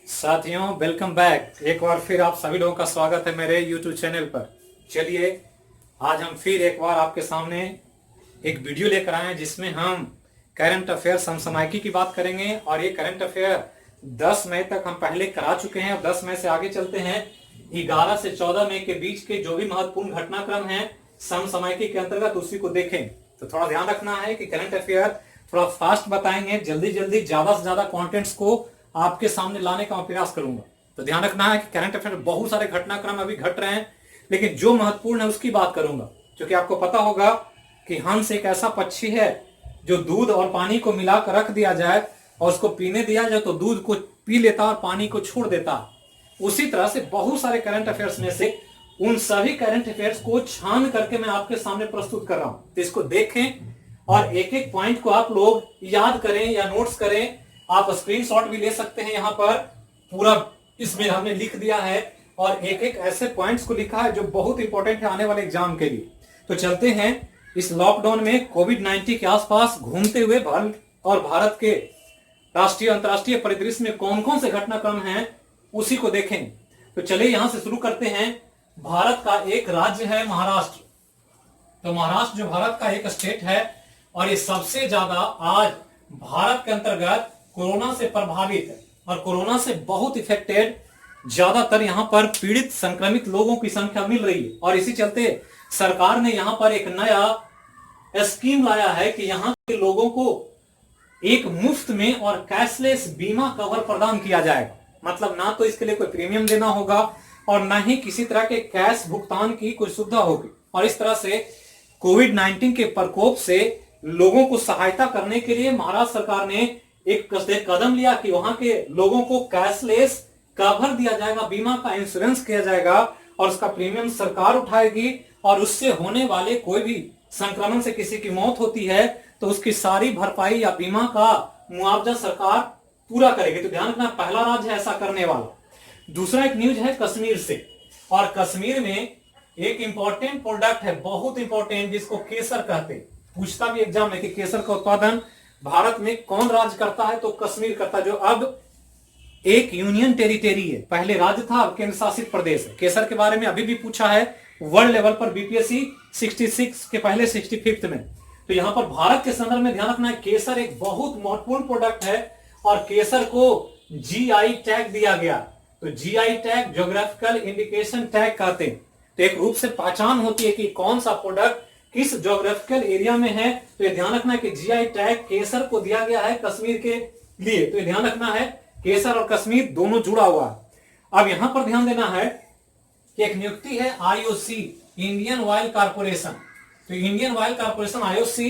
साथियों, welcome back. एक बार फिर आप सभी लोगों का स्वागत है मेरे YouTube चैनल पर। चलिए, आज हम फिर एक बार आपके सामने एक वीडियो लेकर आए हैं जिसमें हम करंट अफेयर समसामयिकी की बात करेंगे। और ये करंट अफेयर 10 मई तक हम पहले करा चुके हैं और 10 मई से आगे चलते हैं। 11 से 14 मई के बीच के जो भी महत्वपूर्ण घटनाक्रम है समसामयिकी के अंतर्गत उसी को देखें। तो थोड़ा ध्यान रखना है कि करंट अफेयर थोड़ा फास्ट बताएंगे, जल्दी जल्दी ज्यादा से ज्यादा कॉन्टेंट्स को आपके सामने लाने का प्रयास करूंगा। तो ध्यान रखना है कि करंट अफेयर में बहुत सारे घटनाक्रम अभी घट रहे हैं, लेकिन जो महत्वपूर्ण है उसकी बात करूंगा। क्योंकि आपको पता होगा कि हंस एक ऐसा पक्षी है जो दूध और पानी को मिलाकर रख दिया जाए और उसको पीने दिया जाए तो दूध को पी लेता और पानी को छोड़ देता। उसी तरह से बहुत सारे करंट अफेयर्स में से उन सभी करंट अफेयर्स को छान करके मैं आपके सामने प्रस्तुत कर रहा हूं। तो इसको देखें और एक एक पॉइंट को आप लोग याद करें या नोट्स करें। आप स्क्रीनशॉट भी ले सकते हैं, यहां पर पूरा इसमें हमने लिख दिया है और एक एक ऐसे पॉइंट्स को लिखा है जो बहुत इंपॉर्टेंट है आने वाले एग्जाम के लिए। तो चलते हैं इस लॉकडाउन में कोविड-19 के आसपास घूमते हुए भारत के राष्ट्रीय अंतर्राष्ट्रीय परिदृश्य में कौन कौन से घटनाक्रम हैं उसी को देखें। तो चलिए यहां से शुरू करते हैं। भारत का एक राज्य है महाराष्ट्र। तो महाराष्ट्र जो भारत का एक स्टेट है और ये सबसे ज्यादा आज भारत के अंतर्गत कोरोना से प्रभावित है और कोरोना से बहुत इफेक्टेड, ज्यादातर यहां पर पीड़ित संक्रमित लोगों की संख्या मिल रही है। और इसी चलते सरकार ने यहां पर एक नया स्कीम लाया है कि यहां के लोगों को एक मुफ्त में और कैशलेस बीमा कवर प्रदान किया जाएगा। मतलब ना तो इसके लिए कोई प्रीमियम देना होगा और ना ही किसी तरह के कैश भुगतान की कोई सुविधा होगी। और इस तरह से कोविड-19 के प्रकोप से लोगों को सहायता करने के लिए महाराष्ट्र सरकार ने एक कदम लिया कि वहां के लोगों को कैशलेस कवर दिया जाएगा, बीमा का इंश्योरेंस किया जाएगा और उसका प्रीमियम सरकार उठाएगी। और उससे होने वाले कोई भी संक्रमण से किसी की मौत होती है तो उसकी सारी भरपाई या बीमा का मुआवजा सरकार पूरा करेगी। तो ध्यान रखना, पहला राज्य है ऐसा करने वाला। दूसरा एक न्यूज है कश्मीर से, और कश्मीर में एक इंपॉर्टेंट प्रोडक्ट है, बहुत इंपॉर्टेंट, जिसको केसर कहते हैं। पूछता भी एग्जाम में कि केसर का उत्पादन भारत में कौन राज्य करता है, तो कश्मीर करता है, जो अब एक यूनियन टेरिटरी है। पहले राज्य था, अब केंद्र शासित प्रदेश है। केसर के बारे में अभी भी पूछा है वर्ल्ड लेवल पर बीपीएससी 66 के पहले 65th में। तो यहां पर भारत के संदर्भ में ध्यान रखना है, केसर एक बहुत महत्वपूर्ण प्रोडक्ट है और केसर को जीआई टैग दिया गया। तो GI tag geographical indication tag कहते हैं। तो एक रूप से पहचान होती है कि कौन सा प्रोडक्ट किस ज्योग्राफिकल एरिया में है। तो ये ध्यान रखना है कि जीआई टैग केसर को दिया गया है कश्मीर के लिए। तो ये ध्यान रखना है, केसर और कश्मीर दोनों जुड़ा हुआ है। अब यहां पर ध्यान देना है कि एक नियुक्ति है आईओसी, इंडियन ऑयल कारपोरेशन। तो Indian oil corporation IOC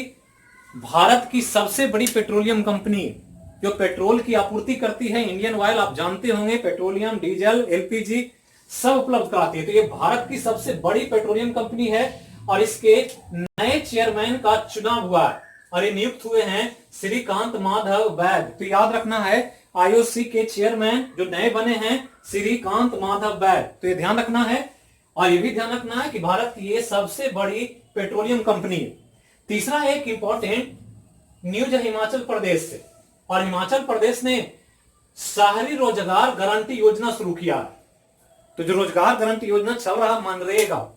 Bharat की सबसे बड़ी पेट्रोलियम कंपनी है जो पेट्रोल की आपूर्ति करती है। इंडियन ऑयल आप जानते होंगे, पेट्रोलियम, डीजल, एलपीजी सब उपलब्ध कराती है। तो ये भारत की सबसे बड़ी पेट्रोलियम कंपनी है और इसके नए चेयरमैन का चुनाव हुआ है और ये नियुक्त हुए हैं श्रीकांत माधव बैग। तो याद रखना है, आईओसी के चेयरमैन जो नए बने हैं श्रीकांत माधव बैग। तो ये ध्यान रखना है और ये भी ध्यान रखना है कि भारत की ये सबसे बड़ी पेट्रोलियम कंपनी है। तीसरा एक इंपॉर्टेंट न्यूज है हिमाचल प्रदेश से, और हिमाचल प्रदेश ने शहरी रोजगार गारंटी योजना शुरू किया है। तो जो रोजगार गारंटी योजना चल रहा मनरेगा,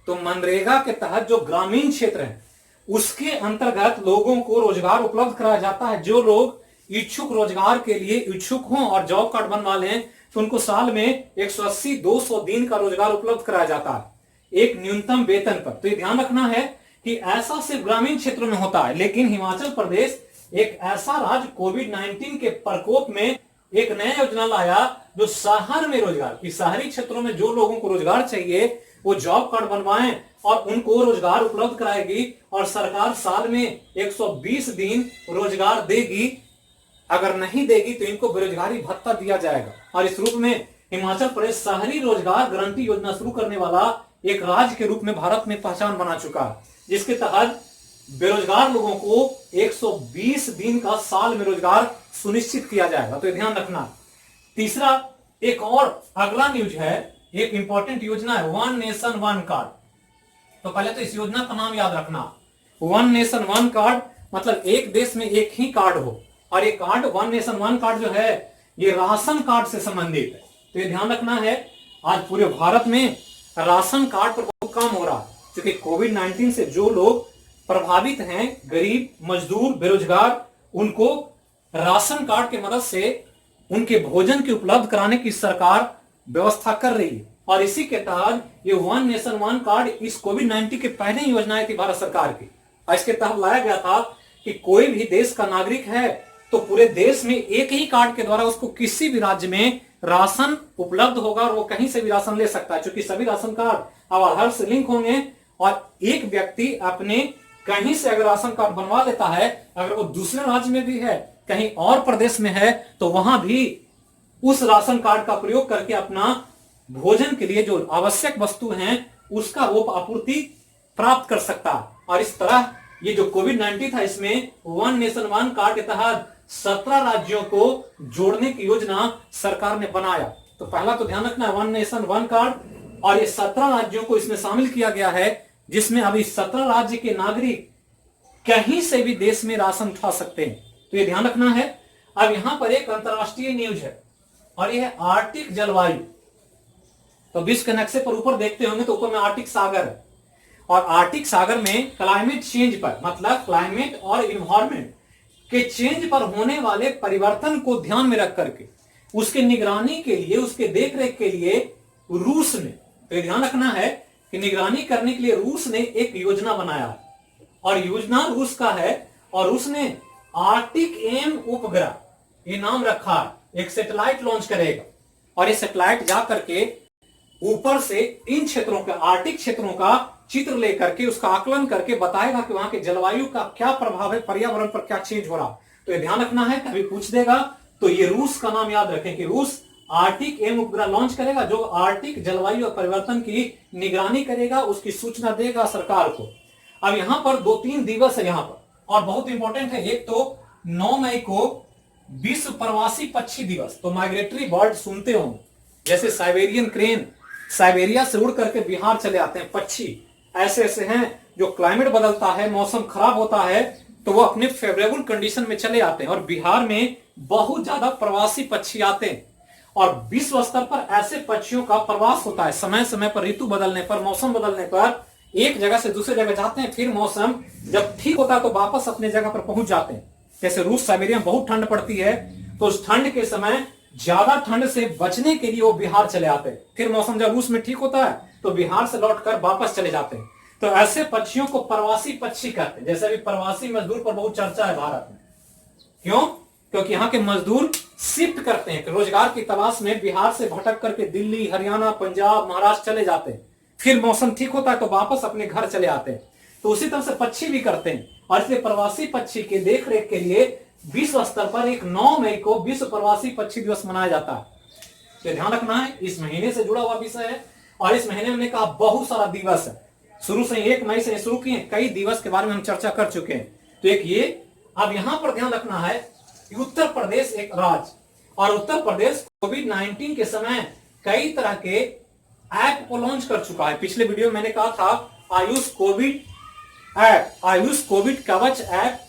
तो मनरेगा के तहत जो ग्रामीण क्षेत्र है उसके अंतर्गत लोगों को रोजगार उपलब्ध कराया जाता है। जो लोग इच्छुक रोजगार के लिए इच्छुक हों और जॉब कार्ड बनवा लें तो उनको साल में 180-200 दिन का रोजगार उपलब्ध कराया जाता है एक न्यूनतम वेतन पर। तो ये ध्यान रखना है कि ऐसा सिर्फ ग्रामीण क्षेत्रों में होता है, लेकिन हिमाचल प्रदेश एक ऐसा राज्य कोविड-19 के प्रकोप में एक नया योजना लाया जो शहर में रोजगार की, शहरी क्षेत्रों में जो लोगों को रोजगार चाहिए वो जॉब कार्ड बनवाएं और उनको रोजगार उपलब्ध कराएगी। और सरकार साल में 120 दिन रोजगार देगी, अगर नहीं देगी तो इनको बेरोजगारी भत्ता दिया जाएगा। और इस रूप में हिमाचल प्रदेश शहरी रोजगार गारंटी योजना शुरू करने वाला एक राज्य के रूप में भारत में पहचान बना चुका है, जिसके तहत बेरोजगार लोगों को 120 दिन का साल में रोजगार सुनिश्चित किया जाएगा। तो ध्यान रखना। तीसरा एक और अगला न्यूज है, एक इंपॉर्टेंट योजना है वन नेशन वन कार्ड। तो पहले तो इस योजना का नाम याद रखना, वन नेशन वन कार्ड मतलब एक देश में एक ही कार्ड हो। और ये card one nation one card जो है ये राशन कार्ड से संबंधित है। तो ये ध्यान रखना है, आज पूरे भारत में राशन कार्ड पर बहुत काम हो रहा है, क्योंकि कोविड-19 से जो लोग प्रभावित हैं, गरीब, मजदूर, बेरोजगार, उनको राशन कार्ड की मदद से उनके भोजन की उपलब्ध कराने की सरकार व्यवस्था कर रही है। और इसी के तहत ये वन नेशन वन कार्ड इस कोविड-19 के पहले योजनाएं थी भारत सरकार की, और इसके तहत लाया गया था कि कोई भी देश का नागरिक है तो पूरे देश में एक ही कार्ड के द्वारा उसको किसी भी राज्य में राशन उपलब्ध होगा और वो कहीं से भी राशन ले सकता है, क्योंकि सभी राशन कार्ड अब आधार से लिंक होंगे और एक व्यक्ति अपने कहीं से अगर राशन कार्ड बनवा लेता है, अगर वो दूसरे राज्य में भी है, कहीं और प्रदेश में है, तो वहां भी उस राशन कार्ड का प्रयोग करके अपना भोजन के लिए जो आवश्यक वस्तु हैं उसका वो आपूर्ति प्राप्त कर सकता है। और इस तरह ये जो कोविड-19 था, इसमें वन नेशन वन कार्ड के तहत 17 राज्यों को जोड़ने की योजना सरकार ने बनाया। तो पहला तो ध्यान रखना है वन नेशन वन कार्ड, और ये 17 राज्यों को इसमें शामिल किया गया है, जिसमें अभी 17 राज्य के नागरिक कहीं से भी देश में राशन उठा सकते हैं। तो ये ध्यान रखना है। अब यहां पर एक अंतरराष्ट्रीय न्यूज है, और यह है आर्कटिक जलवायु। तो विश्व के नक्शे पर ऊपर देखते होंगे तो ऊपर में आर्कटिक सागर है, और आर्कटिक सागर में क्लाइमेट चेंज पर, मतलब क्लाइमेट और इन्वायरमेंट के चेंज पर होने वाले परिवर्तन को ध्यान में रख करके उसके निगरानी के लिए, उसके देखरेख के लिए रूस ने, तो ध्यान रखना है कि निगरानी करने के लिए रूस ने एक योजना बनाया है, और योजना रूस का है, और उसने आर्कटिक एम उपग्रह ये नाम रखा है। एक सैटेलाइट लॉन्च करेगा, और ये सैटेलाइट जा करके ऊपर से इन क्षेत्रों का, आर्कटिक क्षेत्रों का चित्र लेकर के उसका आकलन करके बताएगा कि वहां के जलवायु का क्या प्रभाव है, पर्यावरण पर क्या चेंज हो रहा। तो ये ध्यान रखना है, कभी पूछ देगा तो ये रूस का नाम याद रखें कि रूस आर्कटिक एम उपग्रह लॉन्च करेगा, जो आर्कटिक जलवायु और परिवर्तन की निगरानी करेगा, उसकी सूचना देगा सरकार को। अब यहां पर 2-3 दिवस है यहां पर, और बहुत इंपॉर्टेंट है। एक तो 9 मई को विश्व प्रवासी पक्षी दिवस, तो माइग्रेटरी बर्ड सुनते होंगे, जैसे साइबेरियन क्रेन साइबेरिया से उड़ करके बिहार चले आते हैं पक्षी, ऐसे ऐसे हैं जो क्लाइमेट बदलता है, मौसम खराब होता है, तो वो अपने फेवरेबल कंडीशन में चले आते हैं, और बिहार में बहुत ज्यादा प्रवासी पक्षी आते हैं। और विश्व स्तर पर ऐसे पक्षियों का प्रवास होता है, समय समय पर, ऋतु बदलने पर, मौसम बदलने पर एक जगह से दूसरी जगह जाते हैं, फिर मौसम जब ठीक होता है तो वापस अपने जगह पर पहुंच जाते हैं। जैसे रूस साइबेरिया में बहुत ठंड पड़ती है, तो उस ठंड के समय ज्यादा ठंड से बचने के लिए वो बिहार चले आते हैं, फिर मौसम जब रूस में ठीक होता है तो बिहार से लौटकर वापस चले जाते हैं। तो ऐसे पक्षियों को प्रवासी पक्षी कहते हैं। जैसे अभी प्रवासी मजदूर पर बहुत चर्चा है भारत में, क्यों? क्योंकि यहाँ के मजदूर शिफ्ट करते हैं, रोजगार की तलाश में बिहार से भटक करके दिल्ली, हरियाणा, पंजाब, महाराष्ट्र चले जाते हैं, फिर मौसम ठीक होता है तो वापस अपने घर चले आते हैं। तो उसी तरह से पक्षी भी करते हैं, और इसलिए प्रवासी पक्षी के देखरेख के लिए विश्व स्तर पर एक 9 मई को विश्व प्रवासी पक्षी दिवस मनाया जाता है। तो ध्यान रखना है, इस महीने से जुड़ा हुआ विषय है, और इस महीने में हमने कहा बहुत सारा दिवस है, शुरू से 1 मई से शुरू किए, कई दिवस के बारे में हम चर्चा कर चुके हैं। तो एक ये, अब यहां पर ध्यान रखना है कि उत्तर प्रदेश एक राज्य, और उत्तर प्रदेश कोविड-19 के समय कई तरह के ऐप को लॉन्च कर चुका है। पिछले वीडियो में मैंने कहा था Ayush Covid app, Ayush Covid कवच ऐप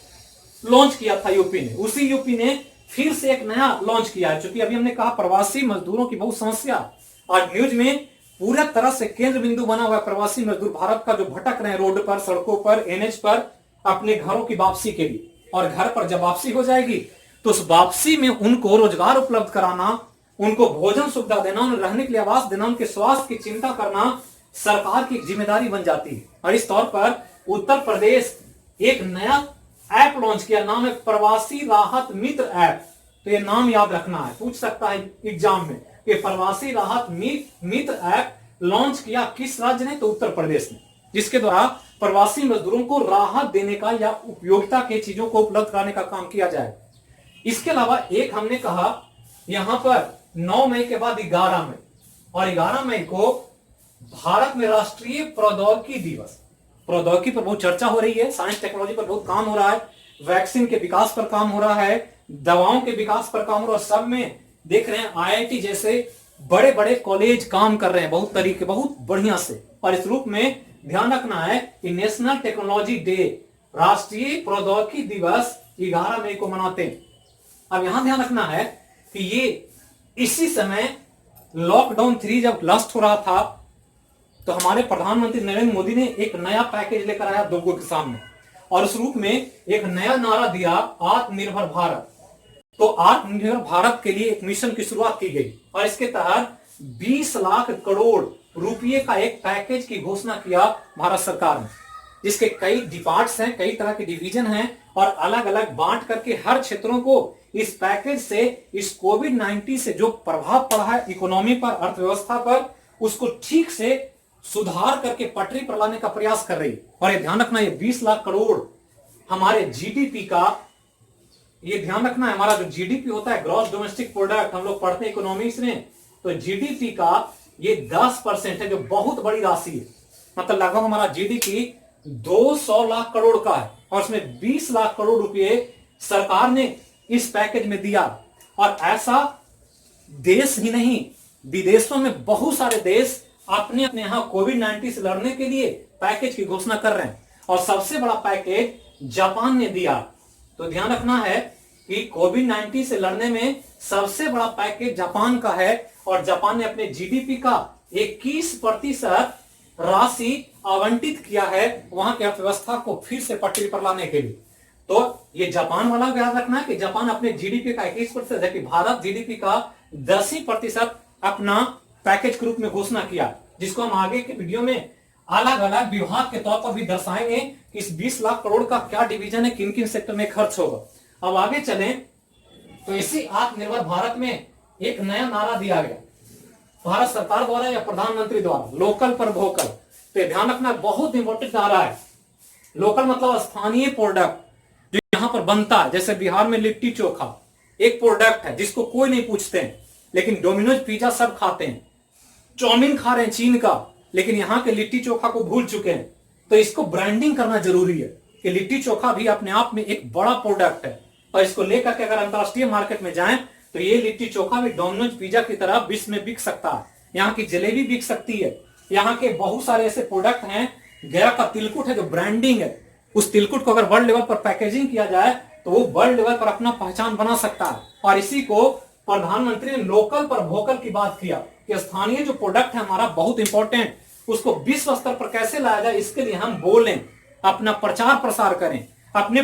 लॉन्च किया था यूपी ने। उसी यूपी ने फिर से एक नया लॉन्च किया है, क्योंकि अभी हमने कहा प्रवासी मजदूरों की बहुत समस्या, और न्यूज में पूरा तरह से केंद्र बिंदु बना हुआ है प्रवासी मजदूर भारत का, जो भटक रहे हैं रोड पर, सड़कों पर, एनएच पर अपने घरों की वापसी के लिए। और घर पर जब वापसी हो जाएगी तो उस वापसी में उनको रोजगार उपलब्ध कराना, उनको भोजन सुविधा देना, उन्हें रहने के लिए आवास देना, उनके स्वास्थ्य की चिंता करना सरकार की जिम्मेदारी बन जाती है। और इस तौर पर उत्तर प्रदेश एक नया ऐप लॉन्च किया, नाम है प्रवासी राहत मित्र ऐप। तो ये नाम याद रखना है, पूछ सकता है एग्जाम में कि प्रवासी राहत मित्र ऐप लॉन्च किया किस राज्य ने, तो उत्तर प्रदेश ने, जिसके द्वारा प्रवासी मजदूरों को राहत देने का या उपयोगिता के चीजों को उपलब्ध कराने का काम किया जाए। इसके अलावा एक हमने कहा यहां पर 9 मई के बाद 11 मई, और 11 मई को भारत में राष्ट्रीय प्रौद्योगिकी दिवस। प्रौद्योगिकी पर बहुत चर्चा हो रही है, साइंस टेक्नोलॉजी पर बहुत काम हो रहा है, वैक्सीन के विकास पर काम हो रहा है, दवाओं के विकास पर काम हो रहा है, सब में देख रहे हैं आईआईटी जैसे बड़े बड़े कॉलेज काम कर रहे हैं बहुत तरीके, बहुत बढ़िया से। और इस रूप में ध्यान रखना है कि नेशनल टेक्नोलॉजी डे, राष्ट्रीय प्रौद्योगिकी दिवस 11 मई को मनाते हैं। अब यहां ध्यान रखना है कि ये इसी समय लॉकडाउन 3 जब लास्ट हो रहा था तो हमारे प्रधानमंत्री नरेंद्र मोदी ने एक नया पैकेज लेकर आया लोगों के सामने, और उस रूप में एक नया नारा दिया, आत्मनिर्भर भारत। तो आत्मनिर्भर भारत के लिए एक मिशन की शुरुआत की गई और इसके तहत 20 लाख करोड़ रुपए का एक पैकेज की घोषणा किया भारत सरकार ने, जिसके कई डिपार्ट्स हैं, कई तरह के डिवीजन हैं और अलग अलग बांट करके हर क्षेत्रों को इस पैकेज से, इस कोविड-19 से जो प्रभाव पड़ा है इकोनॉमी पर, अर्थव्यवस्था पर, उसको ठीक से सुधार करके पटरी पर लाने का प्रयास कर रही है। और ये ध्यान रखना, ये 20 लाख करोड़ हमारे जीडीपी का, ये ध्यान रखना है, हमारा जो जीडीपी होता है ग्रॉस डोमेस्टिक प्रोडक्ट, हम लोग पढ़ते हैं इकोनॉमिक्स में, तो जीडीपी का ये 10% है, जो बहुत बड़ी राशि है। मतलब लगभग हमारा जीडीपी 200 लाख करोड़ का है और उसमें 20 लाख करोड़ रुपए सरकार ने इस पैकेज में दिया। और ऐसा देश ही नहीं, विदेशों में बहुत सारे देश अपने अपने यहां कोविड-19 से लड़ने के लिए पैकेज की घोषणा कर रहे हैं और सबसे बड़ा पैकेज जापान ने दिया। तो ध्यान रखना है कि कोविड-19 से लड़ने में सबसे बड़ा पैकेज जापान का है और जापान ने अपने जीडीपी का 21% राशि आवंटित किया है वहां की अर्थव्यवस्था को फिर से पटरी पर लाने के लिए। तो ये जापान वाला याद रखना है कि जापान अपने जीडीपी का 21%, जबकि भारत जीडीपी का 10% अपना पैकेज के रूप में घोषणा किया, जिसको हम आगे के वीडियो में अलग अलग विभाग के तौर पर भी दर्शाएंगे कि इस 20 लाख करोड़ का क्या डिवीजन है, किन किन सेक्टर में खर्च होगा। अब आगे चलें तो इसी आत्मनिर्भर भारत में एक नया नारा दिया गया भारत सरकार द्वारा या प्रधानमंत्री द्वारा, लोकल पर वोकल। तो ध्यान रखना, बहुत इंपॉर्टेंट नारा है। लोकल मतलब स्थानीय प्रोडक्ट जो यहां पर बनता है। जैसे बिहार में लिट्टी चोखा एक प्रोडक्ट है जिसको कोई नहीं पूछते हैं, लेकिन डोमिनोज पिज्जा सब खाते हैं। चाउमीन खा रहे हैं चीन का, लेकिन यहाँ के लिट्टी चोखा को भूल चुके हैं। तो इसको ब्रांडिंग करना जरूरी है कि लिट्टी चोखा भी अपने आप में एक बड़ा प्रोडक्ट है और इसको लेकर के अगर अंतरराष्ट्रीय मार्केट में जाएं तो ये लिट्टी चोखा भी डोमिनोज पिज्जा की तरह विश्व में बिक सकता है। यहाँ की जलेबी बिक सकती है। यहाँ के बहुत सारे ऐसे प्रोडक्ट हैं। गया का तिलकुट है जो ब्रांडिंग है, उस तिलकुट को अगर वर्ल्ड लेवल पर पैकेजिंग किया जाए तो वो वर्ल्ड लेवल पर अपना पहचान बना सकता है। और इसी को प्रधानमंत्री ने लोकल पर वोकल की बात किया कि स्थानीय जो प्रोडक्ट है हमारा बहुत इंपॉर्टेंट, उसको विश्व स्तर पर कैसे लाया जाए, इसके लिए हम बोलें, अपना प्रचार प्रसार करें, अपने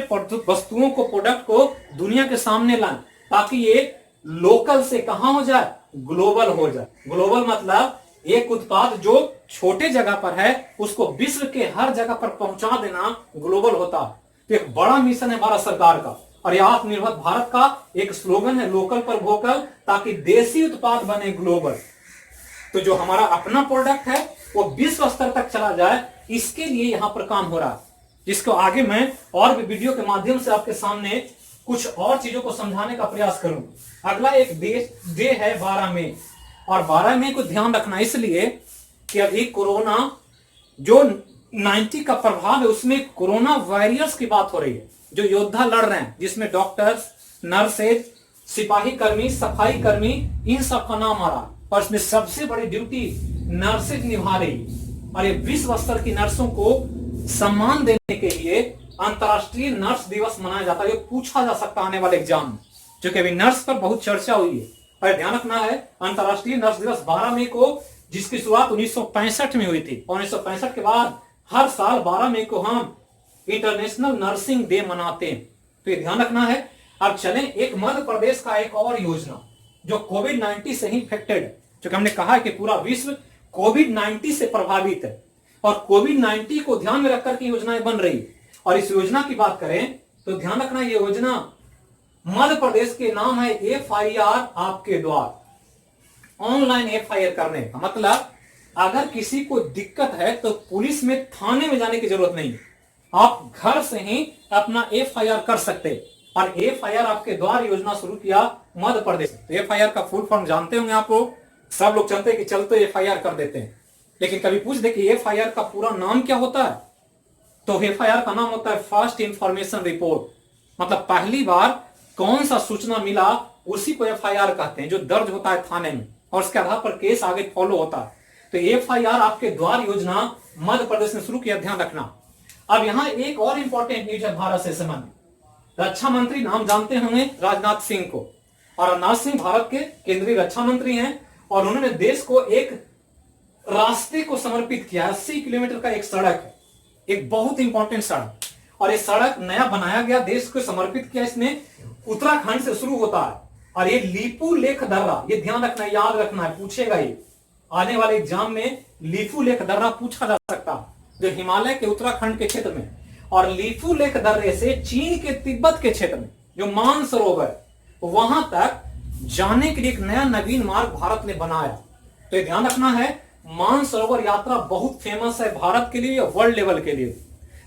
वस्तुओं को, प्रोडक्ट को दुनिया के सामने लाएं, ताकि ये लोकल से कहां हो जाए, ग्लोबल हो जाए। ग्लोबल मतलब एक उत्पाद जो छोटे जगह पर है उसको विश्व के हर जगह पर पहुंचा देना ग्लोबल होता है। तो एक बड़ा मिशन है भारत सरकार का और यह आत्मनिर्भर भारत का एक स्लोगन है, लोकल पर वोकल, ताकि देसी उत्पाद बने ग्लोबल। तो जो हमारा अपना प्रोडक्ट है वो विश्व स्तर तक चला जाए, इसके लिए यहां पर काम हो रहा है, जिसको आगे मैं और भी वीडियो के माध्यम से आपके सामने कुछ और चीजों को समझाने का प्रयास करूंगा। अगला एक डे है 12 मई, और 12 मई को ध्यान रखना इसलिए कि अभी कोरोना जो 90 का प्रभाव है उसमें कोरोना वॉरियर्स की बात हो रही है, जो योद्धा लड़ रहे हैं, जिसमें डॉक्टर्स, नर्सेज, सिपाही कर्मी, सफाई कर्मी, इन सब का नाम आ रहा है। और इसमें सबसे बड़ी ड्यूटी नर्सेज निभा रही। और ये विश्व स्तर की नर्सों को सम्मान देने के लिए अंतर्राष्ट्रीय नर्स दिवस मनाया जाता है। ये पूछा जा सकता है आने वाले एग्जाम में, जो कि अभी नर्स पर बहुत चर्चा हुई है। और ध्यान रखना है, अंतर्राष्ट्रीय नर्स दिवस 12 मई को, जिसकी शुरुआत 1965 में हुई थी, और 1965 के बाद हर साल 12 मई को हम इंटरनेशनल नर्सिंग डे मनाते हैं। तो ये ध्यान रखना है। अब चलें एक मध्य प्रदेश का एक और योजना जो कोविड-19 से ही इफेक्टेड है, जो कि हमने कहा है कि पूरा विश्व कोविड-19 से प्रभावित है और कोविड-19 को ध्यान में रखकर के योजनाएं बन रही है। और इस योजना की बात करें तो ध्यान रखना, ये योजना मध्य प्रदेश के नाम है FIR आपके द्वार। ऑनलाइन FIR करने का मतलब अगर किसी को दिक्कत है तो पुलिस में, थाने में जाने की जरूरत नहीं, आप घर से ही अपना FIR कर सकते। और FIR आपके द्वार योजना शुरू किया मध्य प्रदेश। तो FIR का फुल फॉर्म जानते होंगे आप लोग, सब लोग चलते कि चलते FIR कर देते हैं, लेकिन कभी पूछ दे कि FIR का पूरा नाम क्या होता है, तो FIR का नाम होता है फर्स्ट इंफॉर्मेशन रिपोर्ट। मतलब पहली बार कौन सा सूचना मिला उसी को FIR कहते हैं, जो दर्ज होता है थाने में, और उसके आधार पर केस आगे फॉलो होता है। तो FIR आपके द्वार योजना मध्य प्रदेश ने शुरू किया, ध्यान रखना। अब यहां एक और इंपॉर्टेंट न्यूज है भारत से संबंधित। रक्षा मंत्री नाम जानते होंगे राजनाथ सिंह को, और राजनाथ सिंह भारत के केंद्रीय रक्षा मंत्री हैं और उन्होंने देश को एक रास्ते को समर्पित किया। 80 किलोमीटर का एक सड़क है, एक बहुत इंपॉर्टेंट सड़क, और ये सड़क नया बनाया गया, देश को समर्पित किया। इसमें उत्तराखंड से शुरू होता है और ये लीपू लेख दर्रा, ये ध्यान रखना है, याद रखना है, पूछेगा ये आने वाले एग्जाम में। लीपू लेख दर्रा पूछा जा सकता है, जो हिमालय के उत्तराखंड के क्षेत्र में, और लीपू लेख दर्रे से चीन के तिब्बत के क्षेत्र में जो मानसरोवर, वहां तक जाने के लिए एक नया नवीन मार्ग भारत ने बनाया। तो ये ध्यान रखना है, मानसरोवर यात्रा बहुत फेमस है भारत के लिए, वर्ल्ड लेवल के लिए।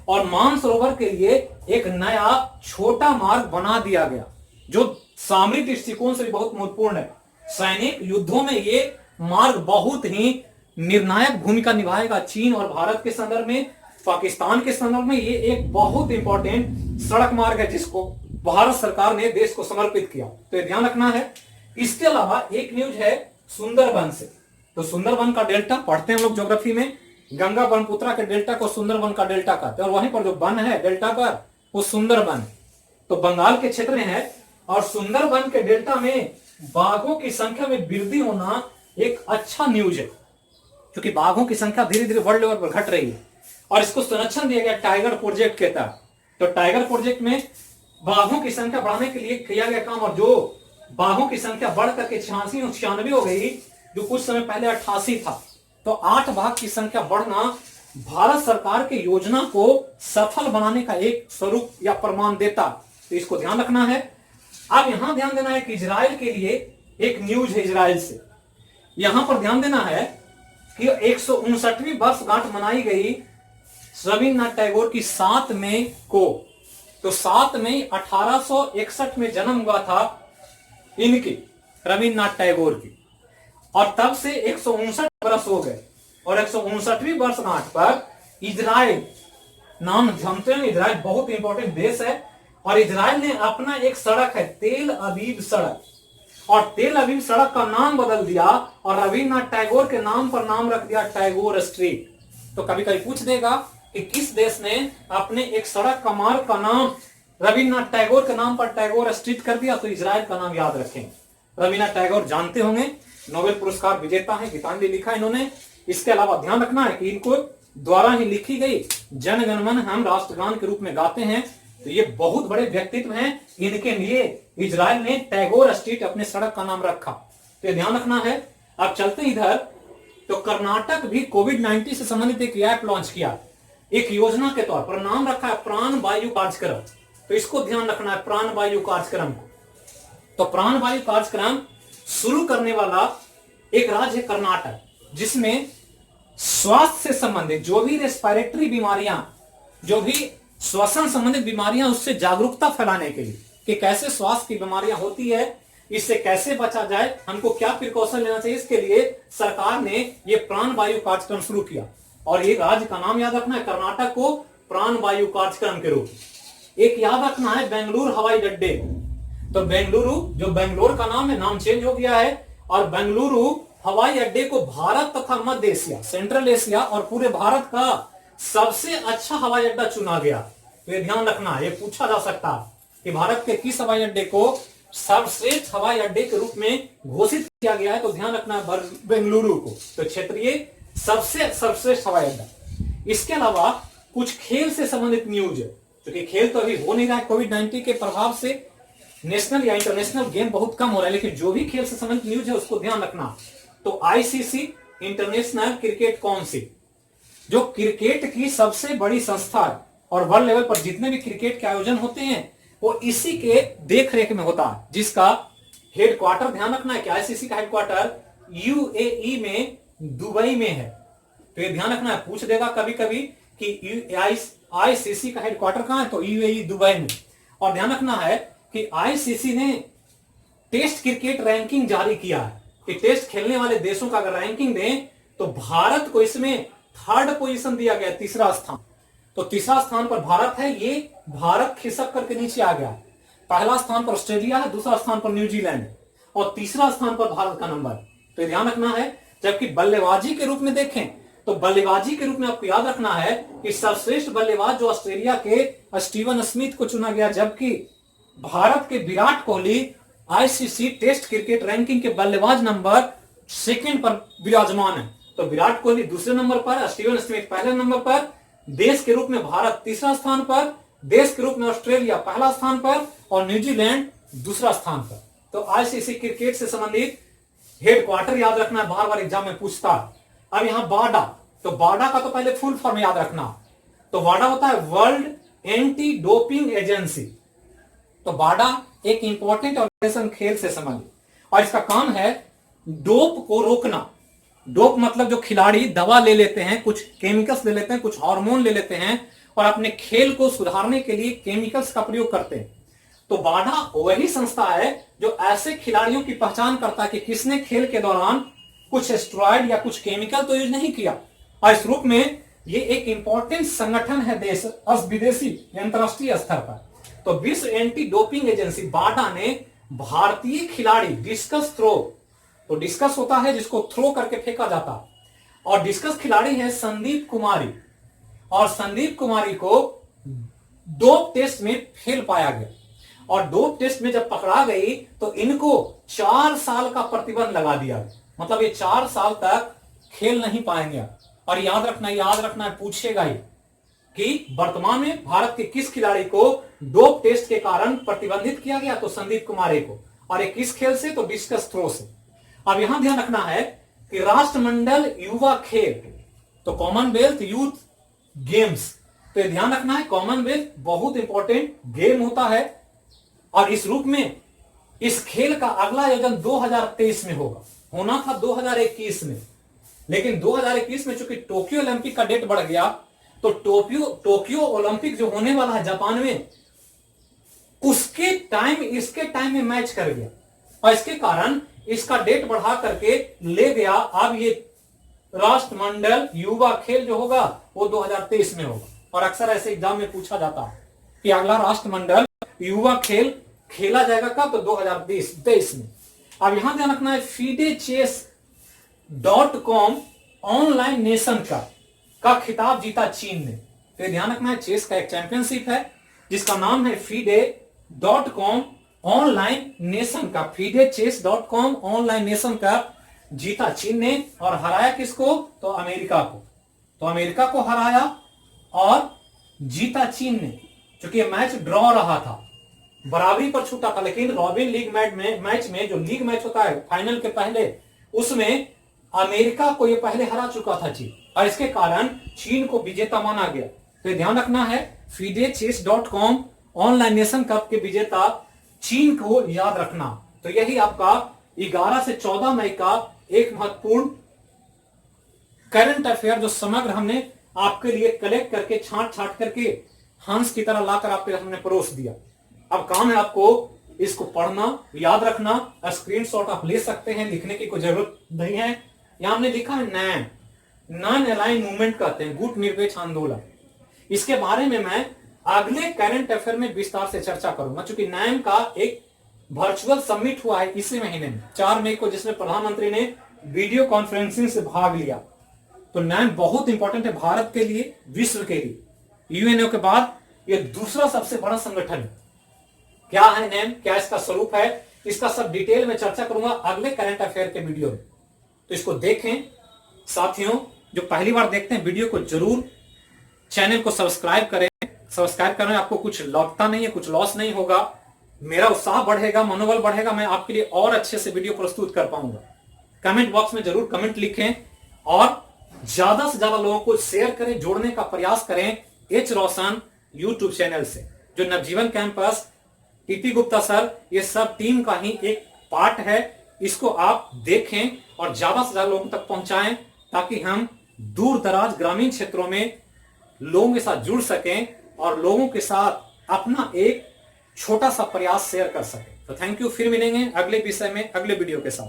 और मानसरोवर के लिए एक नया छोटा मार्ग बना दिया गया, जो सामरिक दृष्टिकोण से भी बहुत महत्वपूर्ण है। सैनिक युद्धों में ये मार्ग बहुत ही निर्णायक भूमिका निभाएगा। चीन और भारत के संदर्भ में, पाकिस्तान के संदर्भ में ये एक बहुत इंपॉर्टेंट सड़क मार्ग है, जिसको भारत सरकार ने देश को समर्पित किया। तो ये ध्यान रखना है। इसके अलावा एक न्यूज है सुंदरबन से। तो सुंदरबन का डेल्टा पढ़ते हैं हम लोग ज्योग्राफी में, गंगा ब्रह्मपुत्रा के डेल्टा को सुंदरबन का डेल्टा कहते हैं, और वहीं पर जो वन है डेल्टा पर, वो सुंदरबन तो बंगाल के क्षेत्र में है। और सुंदरबन के डेल्टा में बाघों की संख्या में वृद्धि होना एक अच्छा न्यूज है, क्योंकि बाघों की संख्या धीरे धीरे वर्ल्ड लेवल पर घट रही है और इसको संरक्षण दिया गया टाइगर प्रोजेक्ट के तहत। तो टाइगर प्रोजेक्ट में बाघों की संख्या बढ़ाने के लिए किया गया काम, और जो बाघों की संख्या बढ़ करके 86-96 हो गई, जो कुछ समय पहले 88 था। तो 8 बाघ की संख्या बढ़ना भारत सरकार की योजना को सफल बनाने का एक स्वरूप या प्रमाण देता। तो इसको ध्यान रखना है। अब यहां ध्यान देना है कि इजराइल के लिए एक न्यूज है इजराइल से। यहां पर ध्यान देना है कि 159वीं वर्षगांठ मनाई गई रविन्द्रनाथ टैगोर की 7 मई को। तो 7 मई 1861 में जन्म हुआ था इनकी, रविन्द्रनाथ टैगोर की, और तब से 159 वर्ष हो गए। और 159वीं वर्षगांठ पर इजराइल, नाम जानते हैं, इजराइल बहुत इंपॉर्टेंट देश है, और इजराइल ने अपना एक सड़क है तेल अवीव सड़क, और तेल अवीव सड़क का नाम बदल दिया और रविन्द्रनाथ टैगोर के नाम पर नाम रख दिया टैगोर स्ट्रीट। तो कभी कभी पूछ देगा कि किस देश ने अपने एक सड़क का मार्ग का नाम रविन्द्रनाथ टैगोर के नाम पर टैगोर स्ट्रीट कर दिया, तो इजराइल का नाम याद रखें। रविन्द्रनाथ टैगोर जानते होंगे, नोबेल पुरस्कार विजेता है, गीतांजलि लिखा इन्होंने। इसके अलावा ध्यान रखना है कि इनको द्वारा ही लिखी गई जन गण मन हम राष्ट्रगान के रूप में गाते हैं। तो ये बहुत बड़े व्यक्तित्व हैं, इनके लिए इजराइल ने टैगोर स्ट्रीट अपने सड़क का नाम रखा। तो ये ध्यान रखना है। अब चलते इधर, तो कर्नाटक भी कोविड-19 से संबंधित एक ऐप लॉन्च किया, एक योजना के तौर पर नाम रखा है प्राण वायु कार्यक्रम। तो इसको ध्यान रखना है, प्राण वायु कार्यक्रम को। तो प्राण वायु कार्यक्रम शुरू करने वाला एक राज्य है कर्नाटक, जिसमें स्वास्थ्य से संबंधित जो भी रेस्पिरेटरी बीमारियां, जो भी श्वसन संबंधित बीमारियां, उससे जागरूकता फैलाने के लिए कि कैसे स्वास्थ्य की बीमारियां होती है, इससे कैसे बचा जाए, हमको क्या प्रिकॉशन लेना चाहिए, इसके लिए सरकार ने ये प्राण वायु कार्यक्रम शुरू किया। और ये राज्य का नाम याद रखना है, कर्नाटक को प्राण वायु कार्यक्रम के रूप में। एक याद रखना है बेंगलुरु हवाई अड्डे। तो बेंगलुरु, जो बेंगलोर का नाम है, नाम चेंज हो गया है, और बेंगलुरु हवाई अड्डे को भारत तथा मध्य एशिया, सेंट्रल एशिया और पूरे भारत का सबसे अच्छा हवाई अड्डा चुना गया। तो ये ध्यान रखना है, ये पूछा जा सकता है कि भारत के किस हवाई अड्डे को सर्वश्रेष्ठ हवाई अड्डे के रूप में घोषित किया गया है। तो ध्यान रखना है बेंगलुरु को, तो क्षेत्रीय सबसे सर्वश्रेष्ठ हवाई अड्डा। इसके अलावा कुछ खेल से संबंधित न्यूज है, क्योंकि खेल तो अभी हो नहीं रहा है कोविड-19 के प्रभाव से, नेशनल या इंटरनेशनल गेम बहुत कम हो रहा है, लेकिन जो भी खेल से संबंधित न्यूज है उसको ध्यान रखना। तो आईसीसी इंटरनेशनल क्रिकेट काउंसिल, जो क्रिकेट की सबसे बड़ी संस्था है और वर्ल्ड लेवल पर जितने भी क्रिकेट के आयोजन होते हैं वो इसी के देख रेख में होता है, जिसका हेडक्वार्टर ध्यान रखना है कि आईसीसी का हेडक्वार्टर यूएई में, दुबई में है। तो ये ध्यान रखना है, पूछ देगा कभी कभी कि आईसीसी का हेडक्वार्टर कहां है, तो यूएई दुबई में। और ध्यान रखना है कि आईसीसी ने टेस्ट क्रिकेट रैंकिंग जारी किया है कि टेस्ट खेलने वाले देशों का अगर रैंकिंग दें तो भारत को इसमें 3rd पोजीशन दिया गया, 3रा स्थान। तो 3रा स्थान पर भारत है, ये भारत खिसक करके नीचे आ गया। पहला स्थान पर ऑस्ट्रेलिया है, दूसरा स्थान पर न्यूजीलैंड, और 3रा स्थान पर भारत का नंबर। तो ध्यान रखना है। जबकि बल्लेबाजी के रूप में देखें तो बल्लेबाजी के रूप में आपको याद रखना है कि सर्वश्रेष्ठ बल्लेबाज जो ऑस्ट्रेलिया के स्टीवन स्मिथ को चुना गया, जबकि भारत के Virat Kohli ICC test cricket ranking के बल्लेबाज नंबर सेकंड पर विराजमान है। तो विराट कोहली दूसरे नंबर पर, स्टीवन स्मिथ पहले नंबर पर, देश के रूप में भारत तीसरा स्थान पर, देश के रूप में ऑस्ट्रेलिया पहला स्थान पर और न्यूजीलैंड दूसरा स्थान पर। तो आईसीसी क्रिकेट से संबंधित हेडक्वार्टर याद रखना है, बार बार एग्जाम में पूछता है। अब यहां बाडा, तो बाडा का तो पहले फुल फॉर्म याद रखना। तो बाडा होता है वर्ल्ड एंटी डोपिंग एजेंसी। तो बाडा एक इंपॉर्टेंट ऑर्गेनाइजेशन खेल से संबंधित, और इसका काम है डोप को रोकना। डोप मतलब जो खिलाड़ी दवा ले लेते हैं, कुछ केमिकल्स ले लेते हैं, कुछ हार्मोन ले लेते हैं और अपने खेल को सुधारने के लिए केमिकल्स का प्रयोग करते हैं। तो बाडा वही संस्था है जो ऐसे खिलाड़ियों की पहचान करता है कि किसने खेल के दौरान कुछ स्टेरॉइड या कुछ केमिकल तो यूज नहीं किया। और इस रूप में ये एक इंपॉर्टेंट संगठन है देश विदेशी अंतरराष्ट्रीय स्तर पर। तो विश्व एंटी डोपिंग एजेंसी बाडा ने भारतीय खिलाड़ी डिस्कस थ्रो, तो डिस्कस होता है जिसको थ्रो करके फेंका जाता है, और डिस्कस खिलाड़ी है संदीप कुमारी, और संदीप कुमारी को डोप टेस्ट में फेल पाया गया। और डोप टेस्ट में जब पकड़ा गई तो इनको 4 साल का प्रतिबंध लगा दिया गया। मतलब ये 4 साल तक खेल नहीं पाएंगे। और याद रखना है, पूछेगा ही कि वर्तमान में भारत के किस खिलाड़ी को डोप टेस्ट के कारण प्रतिबंधित किया गया, तो संदीप कुमारी को। और ये किस खेल से, तो डिस्कस थ्रो से। अब यहां ध्यान रखना है कि राष्ट्रमंडल युवा खेल, तो कॉमनवेल्थ यूथ गेम्स, तो ये ध्यान रखना है कॉमनवेल्थ बहुत इंपॉर्टेंट गेम होता है। और इस रूप में इस खेल का अगला आयोजन 2023 में होगा, होना था 2021 में, लेकिन 2021 में चूंकि टोक्यो ओलंपिक का डेट बढ़ गया, तो टोक्यो ओलंपिक जो होने वाला है जापान में, उसके टाइम इसके टाइम में मैच कर गया, और इसके कारण इसका डेट बढ़ा करके ले गया। अब ये राष्ट्रमंडल युवा खेल जो होगा वो 2023 में होगा। और अक्सर ऐसे एग्जाम में पूछा जाता है कि अगला राष्ट्रमंडल युवा खेल खेला जाएगा कब, तो 2023 में। अब यहां ध्यान रखना है FIDE-Chess.com ऑनलाइन नेशन का खिताब जीता चीन ने। तो ध्यान रखना है चेस का एक चैंपियनशिप है जिसका नाम है FIDE.com ऑनलाइन नेशन का। FIDE-Chess.com ऑनलाइन नेशन का जीता चीन ने, और हराया किसको, तो अमेरिका को। तो अमेरिका को हराया और जीता चीन ने। क्योंकि ये मैच ड्रॉ रहा था, बराबरी पर छूटा था, लेकिन रॉबिन लीग मैच में जो लीग मैच होता है फाइनल के पहले, उसमें अमेरिका को ये पहले हरा चुका था चीन, और इसके कारण चीन को विजेता माना गया। तो ध्यान रखना है FIDE-Chess.com ऑनलाइन नेशन कप के विजेता चीन को याद रखना। तो यही आपका 11 से 14 मई का एक महत्वपूर्ण करंट अफेयर जो समग्र हमने आपके लिए कलेक्ट करके छांट करके हंस की तरह लाकर आपके हमने परोस दिया। अब काम है आपको इसको पढ़ना, याद रखना, स्क्रीनशॉट आप ले सकते हैं, लिखने की कोई जरूरत नहीं है। यहां हमने लिखा है नैम, नॉन अलाइन मूवमेंट कहते हैं, गुट निरपेक्ष आंदोलन। इसके बारे में मैं अगले करंट अफेयर में विस्तार से चर्चा करूंगा, क्योंकि नैम का एक वर्चुअल समिट हुआ है इसी महीने में 4 मई को, जिसमें प्रधानमंत्री ने वीडियो कॉन्फ्रेंसिंग से भाग लिया। तो नैम बहुत इंपॉर्टेंट है भारत के लिए, विश्व के लिए। यूएनओ के बाद यह दूसरा सबसे बड़ा संगठन है। क्या है नैम, क्या इसका स्वरूप है, इसका सब डिटेल में चर्चा करूंगा अगले करंट अफेयर के वीडियो में। तो इसको देखें साथियों, जो पहली बार देखते हैं वीडियो को जरूर चैनल को सब्सक्राइब करें। सब्सक्राइब करने आपको कुछ लगता नहीं है, कुछ लॉस नहीं होगा, मेरा उत्साह बढ़ेगा, मनोबल बढ़ेगा, मैं आपके लिए और अच्छे से वीडियो प्रस्तुत कर पाऊंगा। कमेंट बॉक्स में जरूर कमेंट लिखें और ज्यादा से ज्यादा लोगों को शेयर करें, जोड़ने का प्रयास करें एच रोशन यूट्यूब चैनल से। जो नवजीवन कैंपस, टीपी गुप्ता सर, ये सब टीम का ही एक पार्ट है। इसको आप देखें और ज्यादा से ज्यादा लोगों तक पहुंचाएं, ताकि हम दूर दराज ग्रामीण क्षेत्रों में लोगों के साथ जुड़ सकें और लोगों के साथ अपना एक छोटा सा प्रयास शेयर कर सकें। तो थैंक यू, फिर मिलेंगे अगले विषय में अगले वीडियो के साथ।